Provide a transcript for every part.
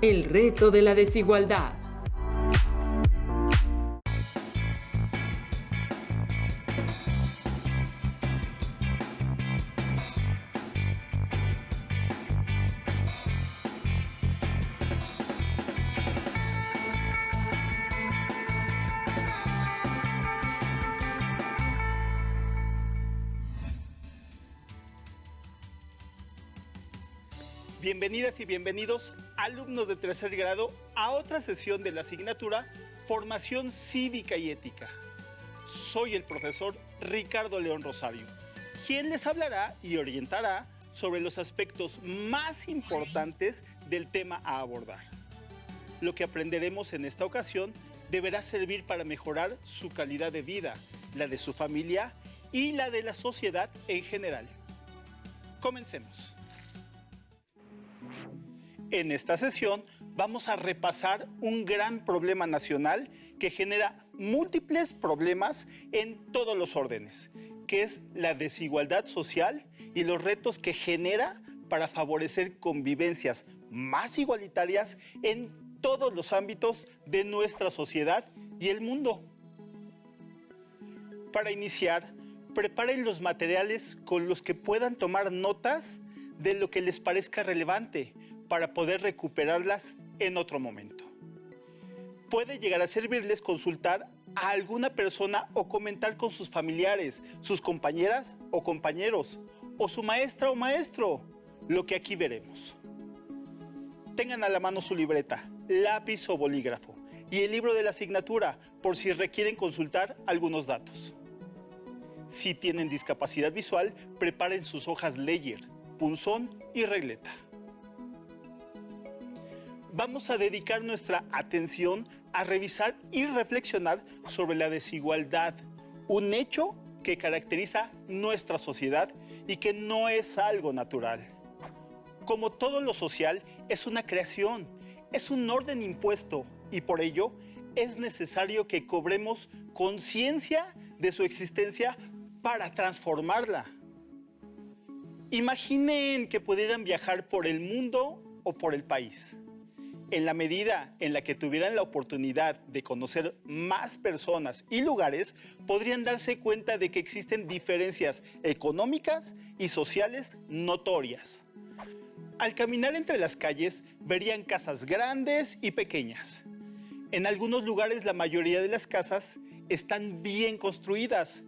El reto de la desigualdad. Bienvenidas y bienvenidos, alumnos de tercer grado, a otra sesión de la asignatura Formación Cívica y Ética. Soy el profesor Ricardo León Rosario, quien les hablará y orientará sobre los aspectos más importantes del tema a abordar. Lo que aprenderemos en esta ocasión deberá servir para mejorar su calidad de vida, la de su familia y la de la sociedad en general. Comencemos. En esta sesión vamos a repasar un gran problema nacional que genera múltiples problemas en todos los órdenes, que es la desigualdad social y los retos que genera para favorecer convivencias más igualitarias en todos los ámbitos de nuestra sociedad y el mundo. Para iniciar, preparen los materiales con los que puedan tomar notas de lo que les parezca relevante, para poder recuperarlas en otro momento. Puede llegar a servirles consultar a alguna persona o comentar con sus familiares, sus compañeras o compañeros, o su maestra o maestro, lo que aquí veremos. Tengan a la mano su libreta, lápiz o bolígrafo y el libro de la asignatura por si requieren consultar algunos datos. Si tienen discapacidad visual, preparen sus hojas Ledger, punzón y regleta. Vamos a dedicar nuestra atención a revisar y reflexionar sobre la desigualdad, un hecho que caracteriza nuestra sociedad y que no es algo natural. Como todo lo social, es una creación, es un orden impuesto y por ello es necesario que cobremos conciencia de su existencia para transformarla. Imaginen que pudieran viajar por el mundo o por el país. En la medida en la que tuvieran la oportunidad de conocer más personas y lugares, podrían darse cuenta de que existen diferencias económicas y sociales notorias. Al caminar entre las calles, verían casas grandes y pequeñas. En algunos lugares, la mayoría de las casas están bien construidas,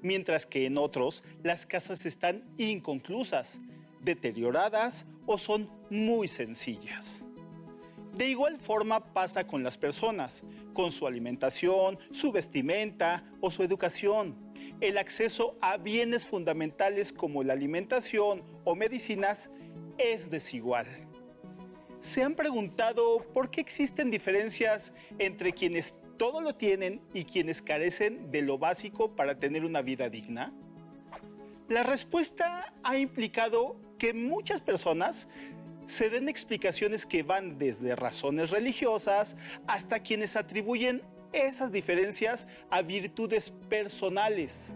mientras que en otros, las casas están inconclusas, deterioradas o son muy sencillas. De igual forma pasa con las personas, con su alimentación, su vestimenta o su educación. El acceso a bienes fundamentales como la alimentación o medicinas es desigual. ¿Se han preguntado por qué existen diferencias entre quienes todo lo tienen y quienes carecen de lo básico para tener una vida digna? La respuesta ha implicado que muchas personas se den explicaciones que van desde razones religiosas hasta quienes atribuyen esas diferencias a virtudes personales.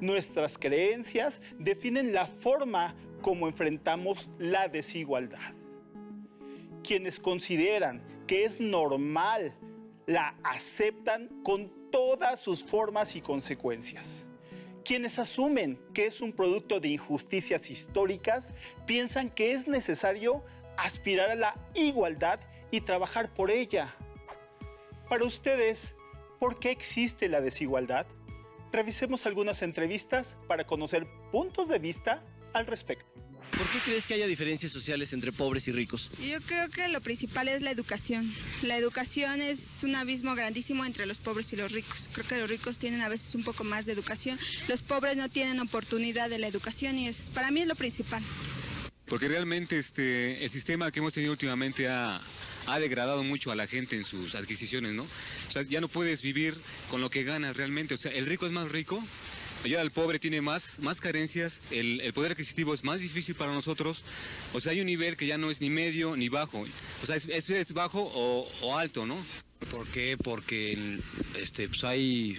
Nuestras creencias definen la forma como enfrentamos la desigualdad. Quienes consideran que es normal, la aceptan con todas sus formas y consecuencias. Quienes asumen que es un producto de injusticias históricas piensan que es necesario aspirar a la igualdad y trabajar por ella. Para ustedes, ¿por qué existe la desigualdad? Revisemos algunas entrevistas para conocer puntos de vista al respecto. ¿Por qué crees que haya diferencias sociales entre pobres y ricos? Yo creo que lo principal es la educación. La educación es un abismo grandísimo entre los pobres y los ricos. Creo que los ricos tienen a veces un poco más de educación. Los pobres no tienen oportunidad de la educación y para mí es lo principal. Porque realmente el sistema que hemos tenido últimamente ha degradado mucho a la gente en sus adquisiciones, ¿no? O sea, ya no puedes vivir con lo que ganas realmente. O sea, el rico es más rico. Ya el pobre tiene más carencias, el poder adquisitivo es más difícil para nosotros, o sea, hay un nivel que ya no es ni medio ni bajo, o sea, es bajo o alto, ¿no? ¿Por qué? Porque pues hay,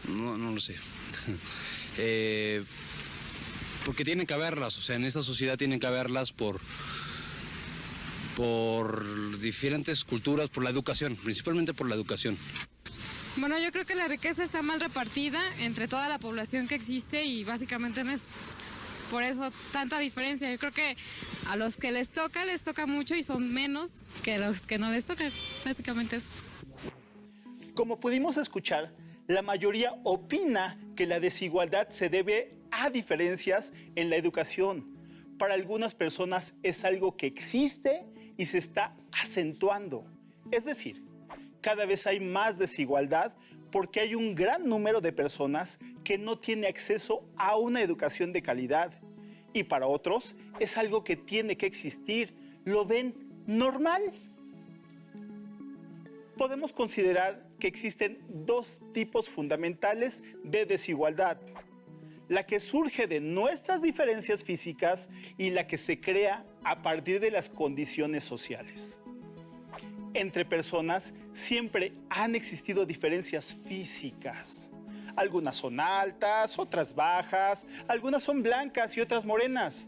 no lo sé, porque tienen que haberlas, o sea, en esta sociedad tienen que haberlas por diferentes culturas, por la educación, principalmente por la educación. Bueno, yo creo que la riqueza está mal repartida entre toda la población que existe y básicamente en eso. Por eso tanta diferencia. Yo creo que a los que les toca mucho y son menos que los que no les toca. Básicamente eso. Como pudimos escuchar, la mayoría opina que la desigualdad se debe a diferencias en la educación. Para algunas personas es algo que existe y se está acentuando. Es decir, cada vez hay más desigualdad porque hay un gran número de personas que no tienen acceso a una educación de calidad. Y para otros es algo que tiene que existir. Lo ven normal. Podemos considerar que existen dos tipos fundamentales de desigualdad. La que surge de nuestras diferencias físicas y la que se crea a partir de las condiciones sociales. Entre personas siempre han existido diferencias físicas. Algunas son altas, otras bajas, algunas son blancas y otras morenas.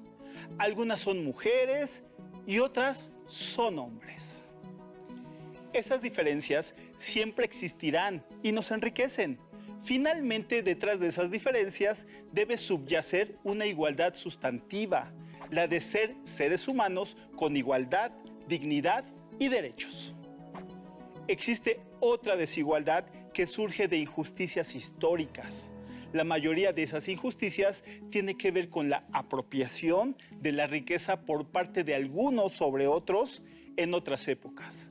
Algunas son mujeres y otras son hombres. Esas diferencias siempre existirán y nos enriquecen. Finalmente, detrás de esas diferencias debe subyacer una igualdad sustantiva, la de ser seres humanos con igualdad, dignidad y derechos. Existe otra desigualdad que surge de injusticias históricas. La mayoría de esas injusticias tiene que ver con la apropiación de la riqueza por parte de algunos sobre otros en otras épocas,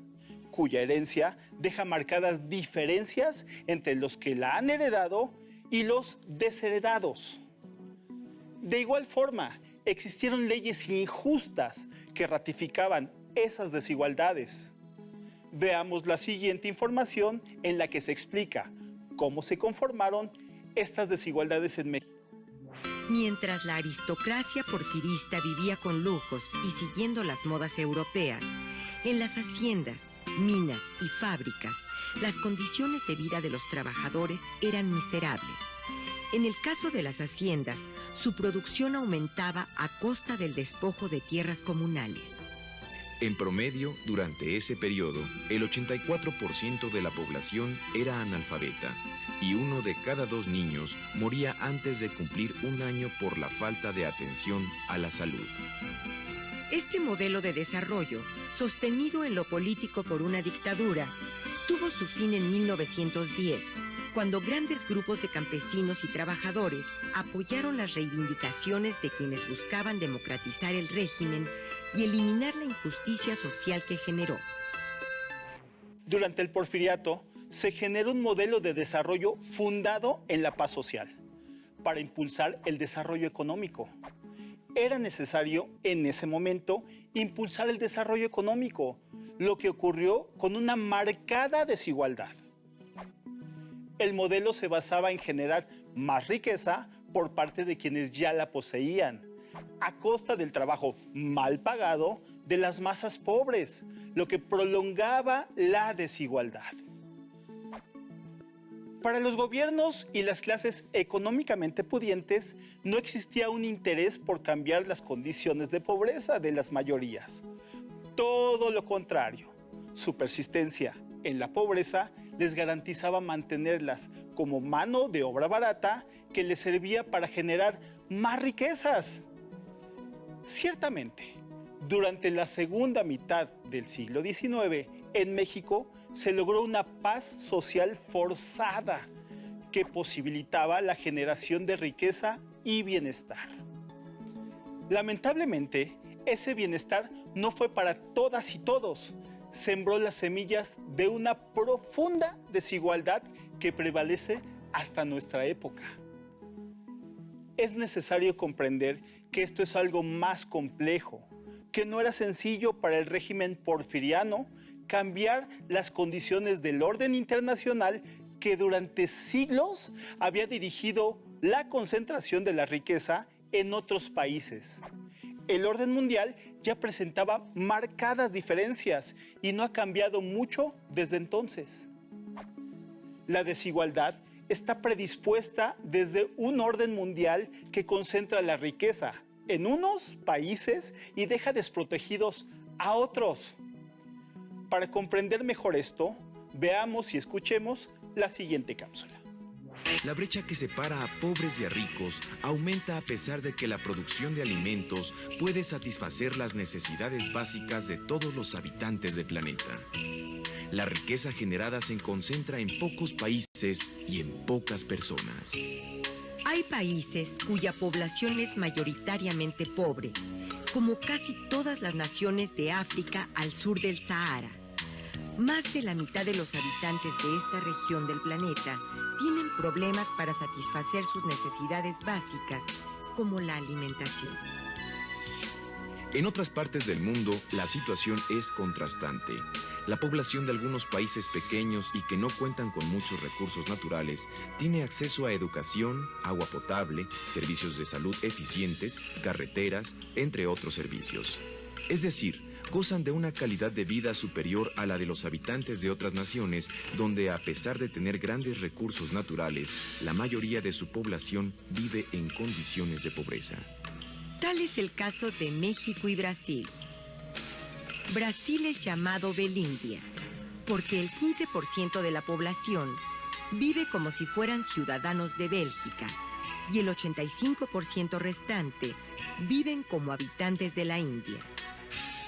cuya herencia deja marcadas diferencias entre los que la han heredado y los desheredados. De igual forma, existieron leyes injustas que ratificaban esas desigualdades. Veamos la siguiente información en la que se explica cómo se conformaron estas desigualdades en México. Mientras la aristocracia porfirista vivía con lujos y siguiendo las modas europeas, en las haciendas, minas y fábricas, las condiciones de vida de los trabajadores eran miserables. En el caso de las haciendas, su producción aumentaba a costa del despojo de tierras comunales. En promedio, durante ese periodo, el 84% de la población era analfabeta y 1 de cada 2 niños moría antes de cumplir 1 año por la falta de atención a la salud. Este modelo de desarrollo, sostenido en lo político por una dictadura, tuvo su fin en 1910, cuando grandes grupos de campesinos y trabajadores apoyaron las reivindicaciones de quienes buscaban democratizar el régimen y eliminar la injusticia social que generó. Durante el Porfiriato se generó un modelo de desarrollo fundado en la paz social para impulsar el desarrollo económico. Era necesario en ese momento impulsar el desarrollo económico, lo que ocurrió con una marcada desigualdad. El modelo se basaba en generar más riqueza por parte de quienes ya la poseían, a costa del trabajo mal pagado de las masas pobres, lo que prolongaba la desigualdad. Para los gobiernos y las clases económicamente pudientes no existía un interés por cambiar las condiciones de pobreza de las mayorías. Todo lo contrario, su persistencia en la pobreza les garantizaba mantenerlas como mano de obra barata que les servía para generar más riquezas. Ciertamente, durante la segunda mitad del siglo XIX, en México se logró una paz social forzada que posibilitaba la generación de riqueza y bienestar. Lamentablemente, ese bienestar no fue para todas y todos. Sembró las semillas de una profunda desigualdad que prevalece hasta nuestra época. Es necesario comprender que esto es algo más complejo, que no era sencillo para el régimen porfiriano cambiar las condiciones del orden internacional que durante siglos había dirigido la concentración de la riqueza en otros países. El orden mundial ya presentaba marcadas diferencias y no ha cambiado mucho desde entonces. La desigualdad está predispuesta desde un orden mundial que concentra la riqueza en unos países y deja desprotegidos a otros. Para comprender mejor esto, veamos y escuchemos la siguiente cápsula. La brecha que separa a pobres y a ricos aumenta a pesar de que la producción de alimentos puede satisfacer las necesidades básicas de todos los habitantes del planeta. La riqueza generada se concentra en pocos países y en pocas personas. Hay países cuya población es mayoritariamente pobre, como casi todas las naciones de África al sur del Sahara. Más de la mitad de los habitantes de esta región del planeta tienen problemas para satisfacer sus necesidades básicas, como la alimentación. En otras partes del mundo, la situación es contrastante. La población de algunos países pequeños y que no cuentan con muchos recursos naturales tiene acceso a educación, agua potable, servicios de salud eficientes, carreteras, entre otros servicios. Es decir, gozan de una calidad de vida superior a la de los habitantes de otras naciones, donde a pesar de tener grandes recursos naturales, la mayoría de su población vive en condiciones de pobreza. Tal es el caso de México y Brasil. Brasil es llamado Belindia, porque el 15% de la población vive como si fueran ciudadanos de Bélgica y el 85% restante viven como habitantes de la India.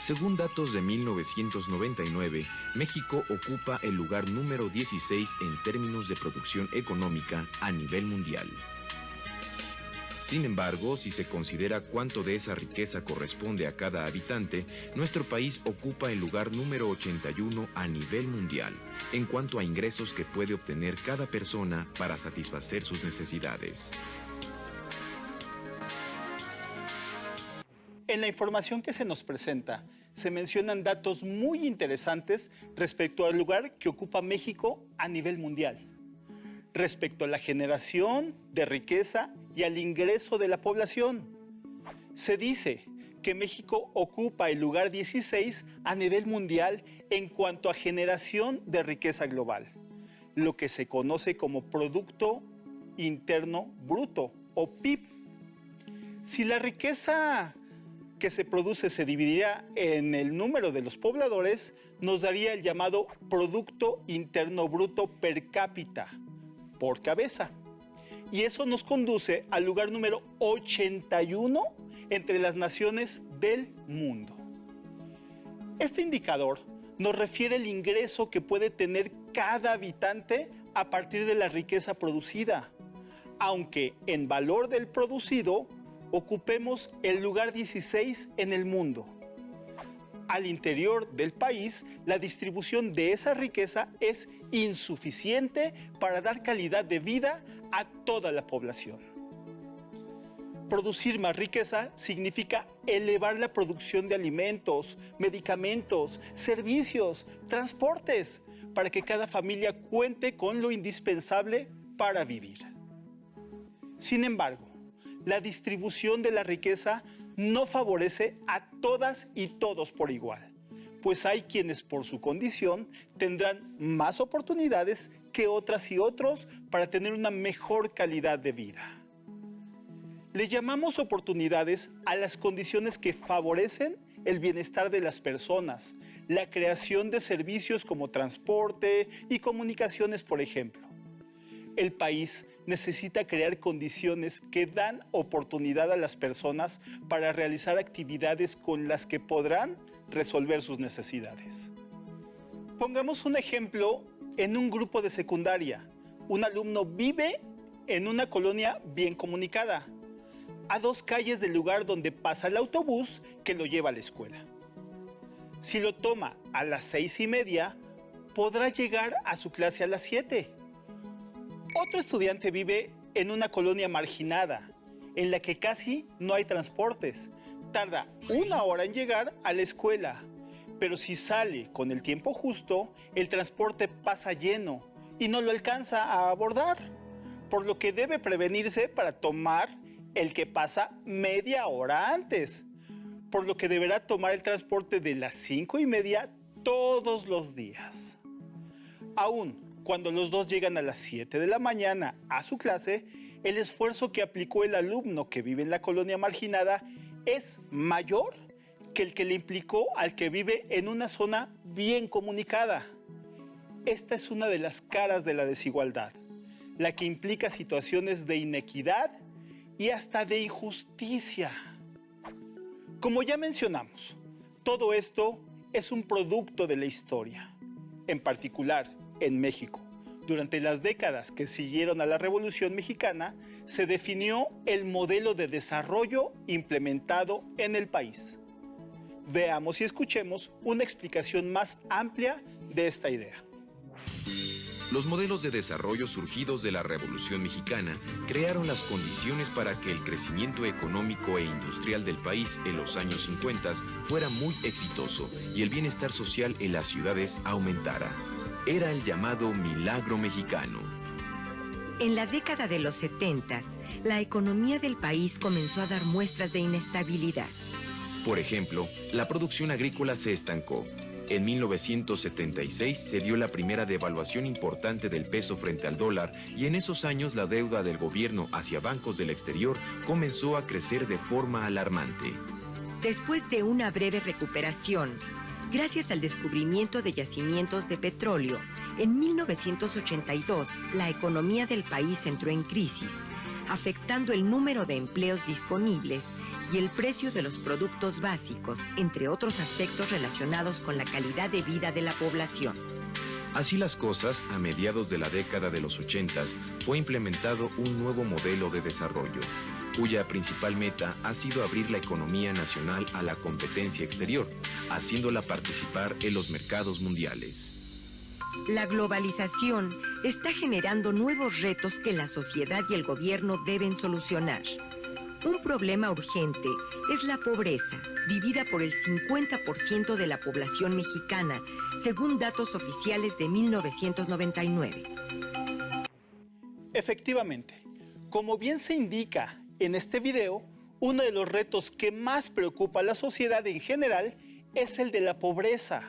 Según datos de 1999, México ocupa el lugar número 16 en términos de producción económica a nivel mundial. Sin embargo, si se considera cuánto de esa riqueza corresponde a cada habitante, nuestro país ocupa el lugar número 81 a nivel mundial, en cuanto a ingresos que puede obtener cada persona para satisfacer sus necesidades. En la información que se nos presenta, se mencionan datos muy interesantes respecto al lugar que ocupa México a nivel mundial, respecto a la generación de riqueza y al ingreso de la población. Se dice que México ocupa el lugar 16 a nivel mundial en cuanto a generación de riqueza global, lo que se conoce como Producto Interno Bruto o PIB. Si la riqueza que se produce se dividiría en el número de los pobladores, nos daría el llamado Producto Interno Bruto per cápita, por cabeza. Y eso nos conduce al lugar número 81 entre las naciones del mundo. Este indicador nos refiere el ingreso que puede tener cada habitante a partir de la riqueza producida, aunque en valor del producido ocupemos el lugar 16 en el mundo. Al interior del país, la distribución de esa riqueza es insuficiente para dar calidad de vida a toda la población. Producir más riqueza significa elevar la producción de alimentos, medicamentos, servicios, transportes, para que cada familia cuente con lo indispensable para vivir. Sin embargo, la distribución de la riqueza no favorece a todas y todos por igual, pues hay quienes por su condición tendrán más oportunidades que otras y otros para tener una mejor calidad de vida. Le llamamos oportunidades a las condiciones que favorecen el bienestar de las personas, la creación de servicios como transporte y comunicaciones, por ejemplo. El país necesita crear condiciones que dan oportunidad a las personas para realizar actividades con las que podrán resolver sus necesidades. Pongamos un ejemplo en un grupo de secundaria. Un alumno vive en una colonia bien comunicada, a 2 calles del lugar donde pasa el autobús que lo lleva a la escuela. Si lo toma a las 6:30, podrá llegar a su clase a las 7. Otro estudiante vive en una colonia marginada, en la que casi no hay transportes. Tarda 1 hora en llegar a la escuela, pero si sale con el tiempo justo, el transporte pasa lleno y no lo alcanza a abordar, por lo que debe prevenirse para tomar el que pasa media hora antes, por lo que deberá tomar el transporte de las 5:30 todos los días. Aún cuando los dos llegan a las 7 de la mañana a su clase, el esfuerzo que aplicó el alumno que vive en la colonia marginada es mayor que el que le implicó al que vive en una zona bien comunicada. Esta es una de las caras de la desigualdad, la que implica situaciones de inequidad y hasta de injusticia. Como ya mencionamos, todo esto es un producto de la historia, en particular en México. Durante las décadas que siguieron a la Revolución Mexicana, se definió el modelo de desarrollo implementado en el país. Veamos y escuchemos una explicación más amplia de esta idea. Los modelos de desarrollo surgidos de la Revolución Mexicana crearon las condiciones para que el crecimiento económico e industrial del país en los años 50 fuera muy exitoso y el bienestar social en las ciudades aumentara. Era el llamado milagro mexicano. En la década de los 70, la economía del país comenzó a dar muestras de inestabilidad. Por ejemplo, la producción agrícola se estancó. En 1976 se dio la primera devaluación importante del peso frente al dólar y en esos años la deuda del gobierno hacia bancos del exterior comenzó a crecer de forma alarmante. Después de una breve recuperación, gracias al descubrimiento de yacimientos de petróleo, en 1982 la economía del país entró en crisis, afectando el número de empleos disponibles y el precio de los productos básicos, entre otros aspectos relacionados con la calidad de vida de la población. Así las cosas, a mediados de la década de los 80 fue implementado un nuevo modelo de desarrollo, cuya principal meta ha sido abrir la economía nacional a la competencia exterior, haciéndola participar en los mercados mundiales. La globalización está generando nuevos retos que la sociedad y el gobierno deben solucionar. Un problema urgente es la pobreza, vivida por el 50% de la población mexicana, según datos oficiales de 1999. Efectivamente, como bien se indica en este video, uno de los retos que más preocupa a la sociedad en general es el de la pobreza.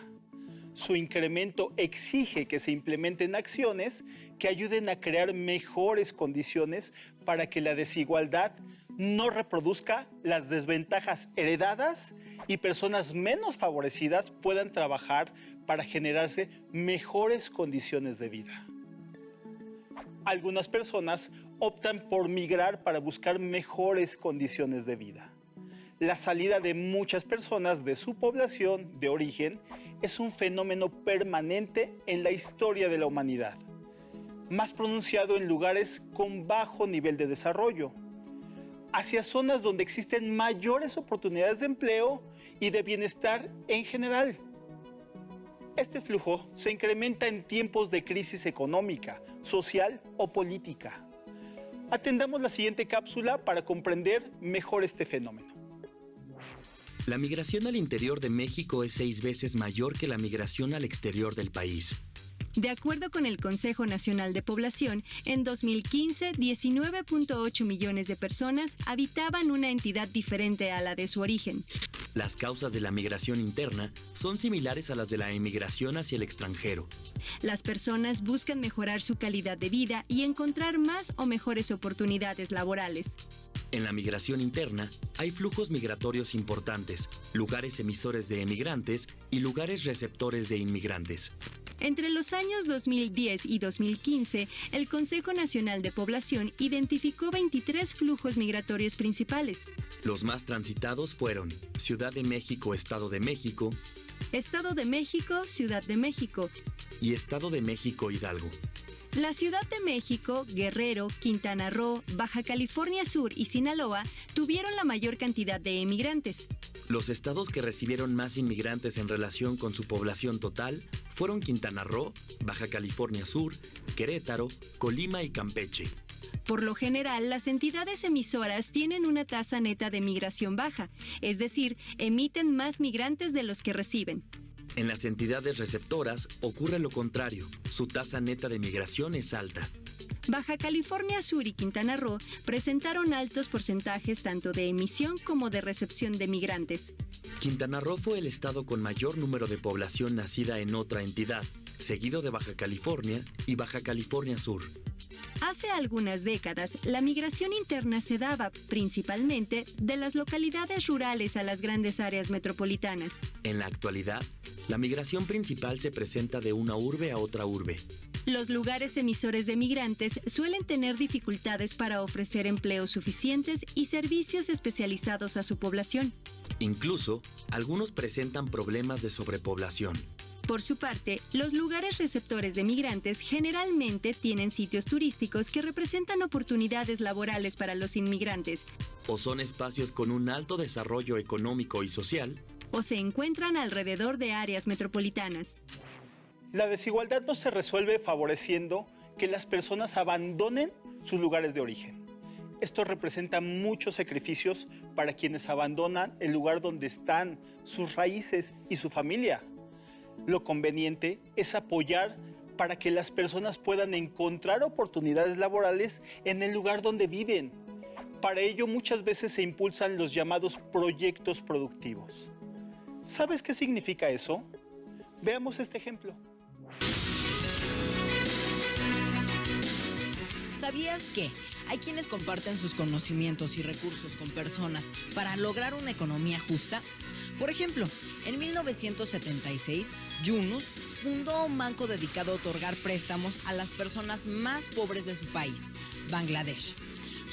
Su incremento exige que se implementen acciones que ayuden a crear mejores condiciones para que la desigualdad no reproduzca las desventajas heredadas y personas menos favorecidas puedan trabajar para generarse mejores condiciones de vida. Algunas personas optan por migrar para buscar mejores condiciones de vida. La salida de muchas personas de su población de origen es un fenómeno permanente en la historia de la humanidad, más pronunciado en lugares con bajo nivel de desarrollo, hacia zonas donde existen mayores oportunidades de empleo y de bienestar en general. Este flujo se incrementa en tiempos de crisis económica, social o política. Atendamos la siguiente cápsula para comprender mejor este fenómeno. La migración al interior de México es 6 veces mayor que la migración al exterior del país. De acuerdo con el Consejo Nacional de Población, en 2015, 19.8 millones de personas habitaban una entidad diferente a la de su origen. Las causas de la migración interna son similares a las de la emigración hacia el extranjero. Las personas buscan mejorar su calidad de vida y encontrar más o mejores oportunidades laborales. En la migración interna hay flujos migratorios importantes, lugares emisores de emigrantes y lugares receptores de inmigrantes. Entre los años 2010 y 2015, el Consejo Nacional de Población identificó 23 flujos migratorios principales. Los más transitados fueron Ciudad de México, Estado de México, Estado de México, Ciudad de México y Estado de México, Hidalgo. La Ciudad de México, Guerrero, Quintana Roo, Baja California Sur y Sinaloa tuvieron la mayor cantidad de emigrantes. Los estados que recibieron más inmigrantes en relación con su población total fueron Quintana Roo, Baja California Sur, Querétaro, Colima y Campeche. Por lo general, las entidades emisoras tienen una tasa neta de migración baja, es decir, emiten más migrantes de los que reciben. En las entidades receptoras ocurre lo contrario, su tasa neta de migración es alta. Baja California Sur y Quintana Roo presentaron altos porcentajes tanto de emisión como de recepción de migrantes. Quintana Roo fue el estado con mayor número de población nacida en otra entidad, seguido de Baja California y Baja California Sur. Hace algunas décadas, la migración interna se daba principalmente de las localidades rurales a las grandes áreas metropolitanas. En la actualidad, la migración principal se presenta de una urbe a otra urbe. Los lugares emisores de migrantes suelen tener dificultades para ofrecer empleos suficientes y servicios especializados a su población. Incluso, algunos presentan problemas de sobrepoblación. Por su parte, los lugares receptores de migrantes generalmente tienen sitios turísticos que representan oportunidades laborales para los inmigrantes. O son espacios con un alto desarrollo económico y social. O se encuentran alrededor de áreas metropolitanas. La desigualdad no se resuelve favoreciendo que las personas abandonen sus lugares de origen. Esto representa muchos sacrificios para quienes abandonan el lugar donde están sus raíces y su familia. Lo conveniente es apoyar para que las personas puedan encontrar oportunidades laborales en el lugar donde viven. Para ello muchas veces se impulsan los llamados proyectos productivos. ¿Sabes qué significa eso? Veamos este ejemplo. ¿Sabías que hay quienes comparten sus conocimientos y recursos con personas para lograr una economía justa? Por ejemplo, en 1976, Yunus fundó un banco dedicado a otorgar préstamos a las personas más pobres de su país, Bangladesh.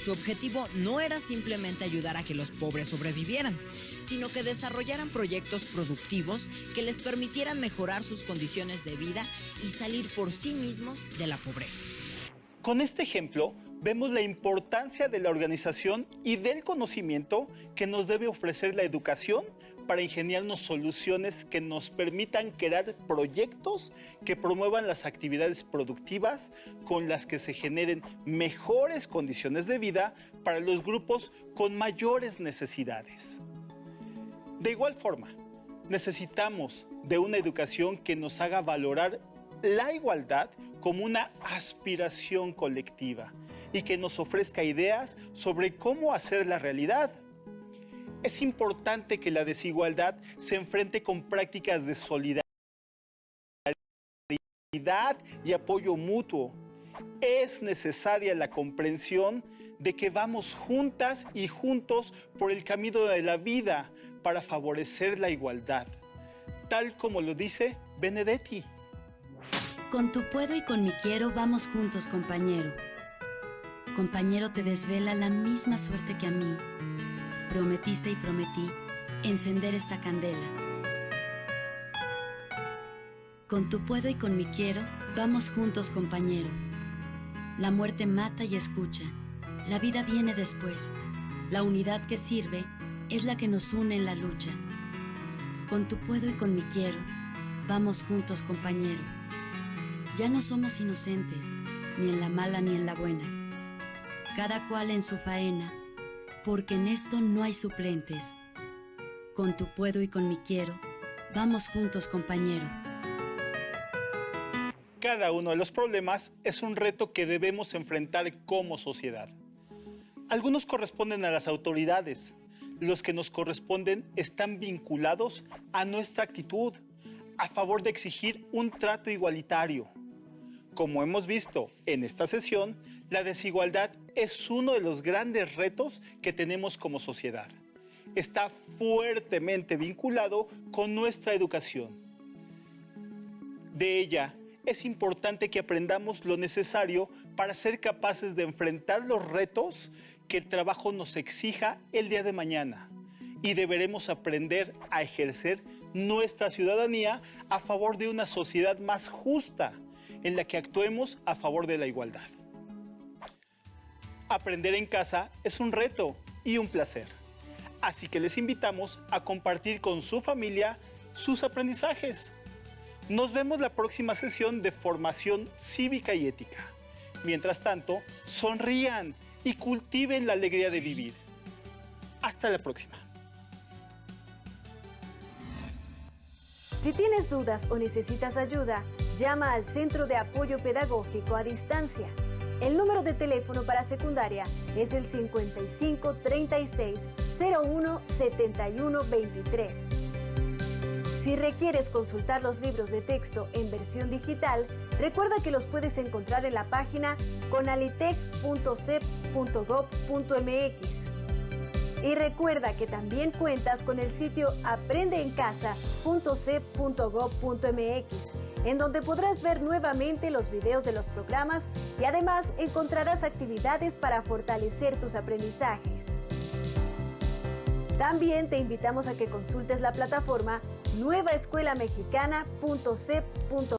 Su objetivo no era simplemente ayudar a que los pobres sobrevivieran, sino que desarrollaran proyectos productivos que les permitieran mejorar sus condiciones de vida y salir por sí mismos de la pobreza. Con este ejemplo, vemos la importancia de la organización y del conocimiento que nos debe ofrecer la educación para ingeniarnos soluciones que nos permitan crear proyectos que promuevan las actividades productivas con las que se generen mejores condiciones de vida para los grupos con mayores necesidades. De igual forma, necesitamos de una educación que nos haga valorar la igualdad como una aspiración colectiva y que nos ofrezca ideas sobre cómo hacerla realidad. Es importante que la desigualdad se enfrente con prácticas de solidaridad y apoyo mutuo. Es necesaria la comprensión de que vamos juntas y juntos por el camino de la vida para favorecer la igualdad, tal como lo dice Benedetti. Con tu puedo y con mi quiero vamos juntos, compañero. Compañero, te desvela la misma suerte que a mí. Prometiste y prometí encender esta candela. Con tu puedo y con mi quiero, vamos juntos, compañero. La muerte mata y escucha. La vida viene después. La unidad que sirve es la que nos une en la lucha. Con tu puedo y con mi quiero, vamos juntos, compañero. Ya no somos inocentes, ni en la mala ni en la buena. Cada cual en su faena, porque en esto no hay suplentes. Con tu puedo y con mi quiero, vamos juntos, compañero. Cada uno de los problemas es un reto que debemos enfrentar como sociedad. Algunos corresponden a las autoridades. Los que nos corresponden están vinculados a nuestra actitud, a favor de exigir un trato igualitario. Como hemos visto en esta sesión, la desigualdad es uno de los grandes retos que tenemos como sociedad. Está fuertemente vinculado con nuestra educación. De ella, es importante que aprendamos lo necesario para ser capaces de enfrentar los retos que el trabajo nos exija el día de mañana. Y deberemos aprender a ejercer nuestra ciudadanía a favor de una sociedad más justa, en la que actuemos a favor de la igualdad. Aprender en casa es un reto y un placer. Así que les invitamos a compartir con su familia sus aprendizajes. Nos vemos la próxima sesión de formación cívica y ética. Mientras tanto, sonrían y cultiven la alegría de vivir. Hasta la próxima. Si tienes dudas o necesitas ayuda, llama al Centro de Apoyo Pedagógico a Distancia El número de teléfono para secundaria es el 55 36 01 71 23. Si requieres consultar los libros de texto en versión digital, recuerda que los puedes encontrar en la página conalitec.cep.gov.mx. Y recuerda que también cuentas con el sitio aprendeencasa.cep.gov.mx, en donde podrás ver nuevamente los videos de los programas y además encontrarás actividades para fortalecer tus aprendizajes. También te invitamos a que consultes la plataforma nuevaescuelamexicana.cep.gov.mx.